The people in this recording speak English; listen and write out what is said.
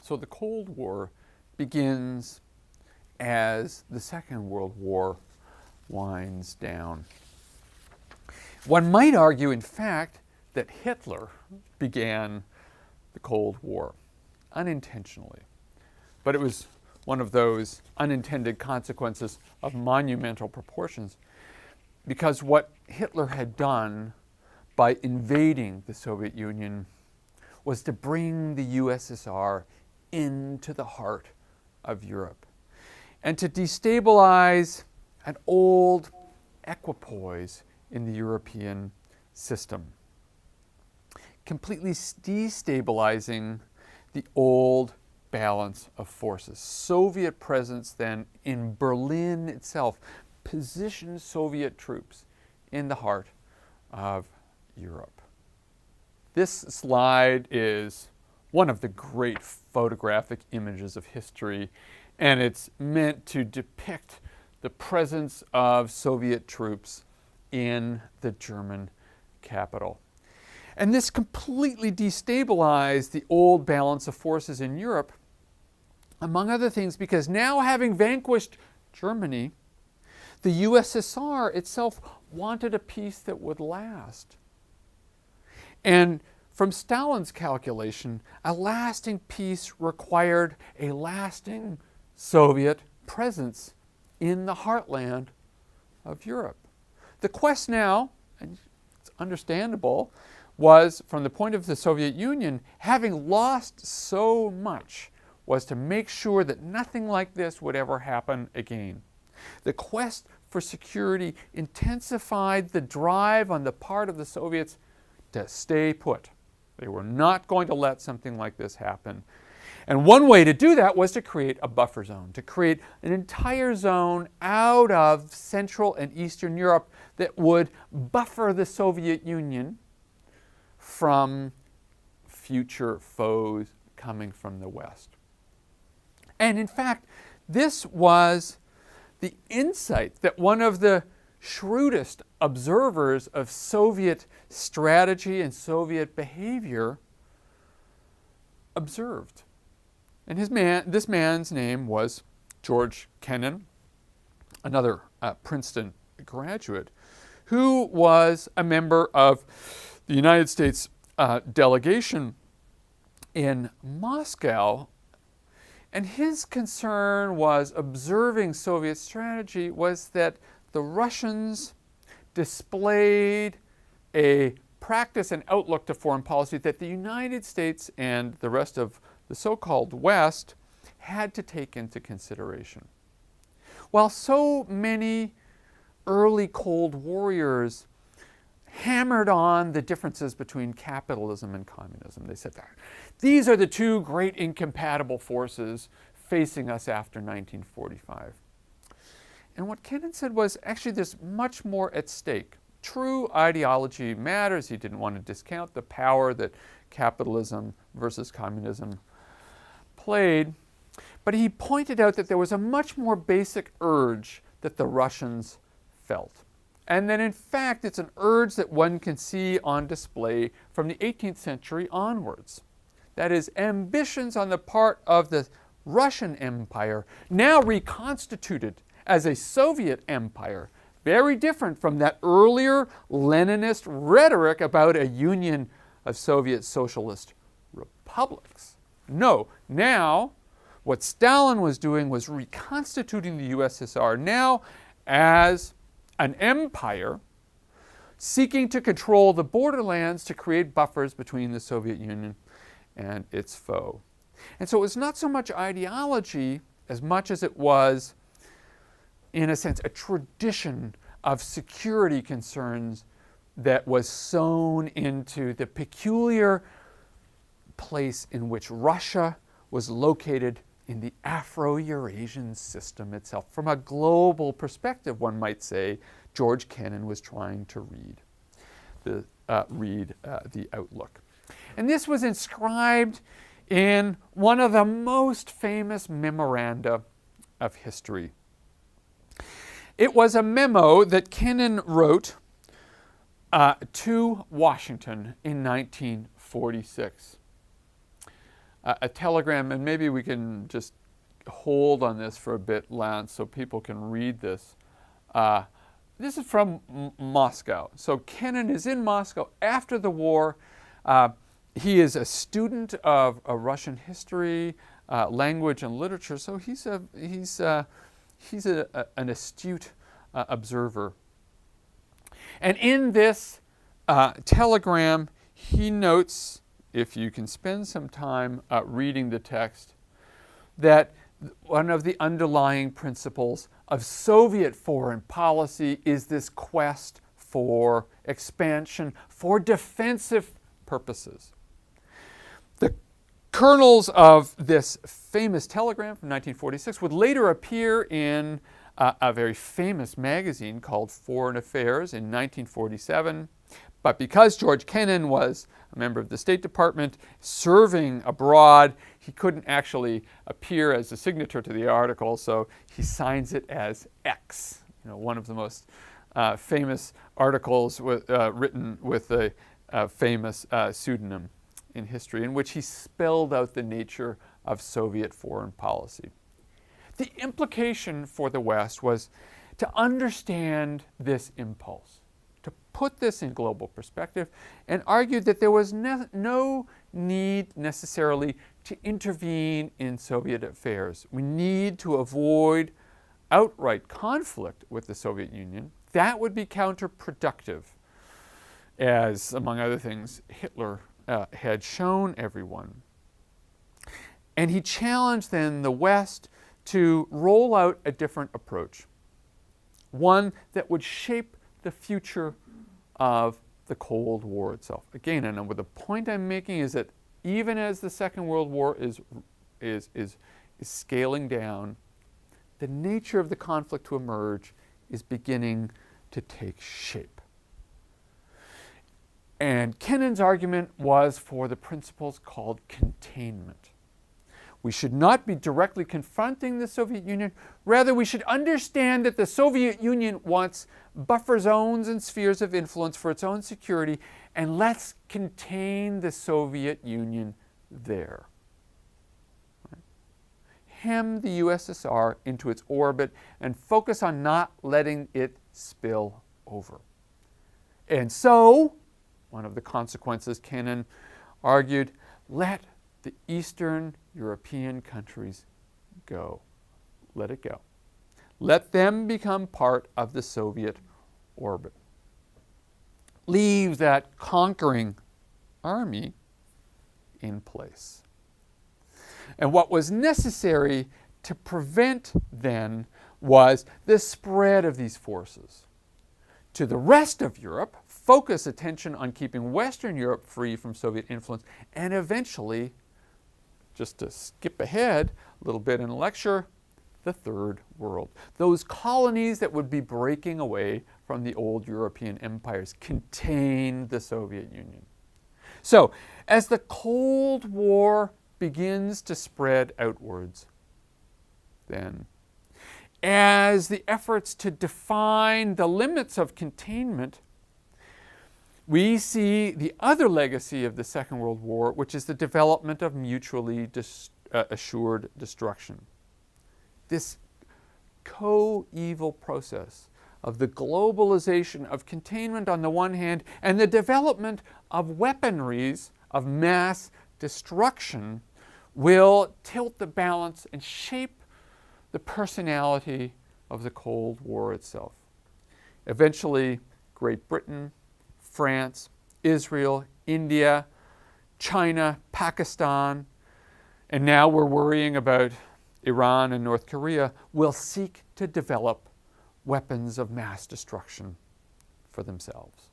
So the Cold War begins as the Second World War winds down. One might argue, in fact, that Hitler began the Cold War unintentionally. But it was one of those unintended consequences of monumental proportions, because what Hitler had done by invading the Soviet Union was to bring the USSR into the heart of Europe and to destabilize an old equipoise in the European system, completely destabilizing the old balance of forces. Soviet presence then in Berlin itself positioned Soviet troops in the heart of Europe. This slide is one of the great photographic images of history, and it's meant to depict the presence of Soviet troops in the German capital. And this completely destabilized the old balance of forces in Europe, among other things, because now, having vanquished Germany, the USSR itself wanted a peace that would last. And from Stalin's calculation, a lasting peace required a lasting Soviet presence in the heartland of Europe. The quest now, and it's understandable, was, from the point of the Soviet Union, having lost so much, was to make sure that nothing like this would ever happen again. The quest for security intensified the drive on the part of the Soviets to stay put. They were not going to let something like this happen. And one way to do that was to create a buffer zone, to create an entire zone out of Central and Eastern Europe that would buffer the Soviet Union from future foes coming from the West. And in fact, this was the insight that one of the shrewdest observers of Soviet strategy and Soviet behavior observed. And this man's name was George Kennan, another Princeton graduate, who was a member of the United States delegation in Moscow. And his concern was, observing Soviet strategy, was that the Russians displayed a practice and outlook to foreign policy that the United States and the rest of the so-called West had to take into consideration. While so many early Cold Warriors hammered on the differences between capitalism and communism, they said that these are the two great incompatible forces facing us after 1945. And what Kennan said was, actually, there's much more at stake. True, ideology matters. He didn't want to discount the power that capitalism versus communism played. But he pointed out that there was a much more basic urge that the Russians felt. And that, in fact, it's an urge that one can see on display from the 18th century onwards. That is, ambitions on the part of the Russian Empire, now reconstituted as a Soviet empire, very different from that earlier Leninist rhetoric about a union of Soviet socialist republics. No, now what Stalin was doing was reconstituting the USSR now as an empire seeking to control the borderlands to create buffers between the Soviet Union and its foe. And so it was not so much ideology as much as it was, in a sense, a tradition of security concerns that was sewn into the peculiar place in which Russia was located in the Afro-Eurasian system itself. From a global perspective, one might say, George Kennan was trying to read the outlook. And this was inscribed in one of the most famous memoranda of history. It was a memo that Kennan wrote to Washington in 1946. a telegram, and maybe we can just hold on this for a bit, Lance, so people can read this. This is from Moscow. So Kennan is in Moscow after the war. He is a student of Russian history, language, and literature. So he's an astute observer. And in this telegram, he notes, if you can spend some time reading the text, that one of the underlying principles of Soviet foreign policy is this quest for expansion for defensive purposes. The kernels of this famous telegram from 1946 would later appear in a very famous magazine called Foreign Affairs in 1947. But because George Kennan was a member of the State Department serving abroad, he couldn't actually appear as a signature to the article, so he signs it as X. One of the most famous articles written with a famous pseudonym in history, in which he spelled out the nature of Soviet foreign policy. The implication for the West was to understand this impulse, to put this in global perspective, and argued that there was no need necessarily to intervene in Soviet affairs. We need to avoid outright conflict with the Soviet Union. That would be counterproductive, as, among other things, Hitler had shown everyone. And he challenged then the West to roll out a different approach, one that would shape the future of the Cold War itself. Again, and the point I'm making is that even as the Second World War is scaling down, the nature of the conflict to emerge is beginning to take shape. And Kennan's argument was for the principles called containment. We should not be directly confronting the Soviet Union. Rather, we should understand that the Soviet Union wants buffer zones and spheres of influence for its own security, and let's contain the Soviet Union there. Right? Hem the USSR into its orbit and focus on not letting it spill over. And so, one of the consequences, Kennan argued, let the Eastern European countries go. Let it go. Let them become part of the Soviet orbit. Leave that conquering army in place. And what was necessary to prevent then was the spread of these forces to the rest of Europe, focus attention on keeping Western Europe free from Soviet influence, and eventually, just to skip ahead a little bit in a lecture, the Third World. Those colonies that would be breaking away from the old European empires contained the Soviet Union. So, as the Cold War begins to spread outwards, then, as the efforts to define the limits of containment, we see the other legacy of the Second World War, which is the development of mutually assured destruction. This coeval process of the globalization of containment on the one hand and the development of weaponries of mass destruction will tilt the balance and shape the personality of the Cold War itself. Eventually, Great Britain, France, Israel, India, China, Pakistan, and now we're worrying about Iran and North Korea, will seek to develop weapons of mass destruction for themselves.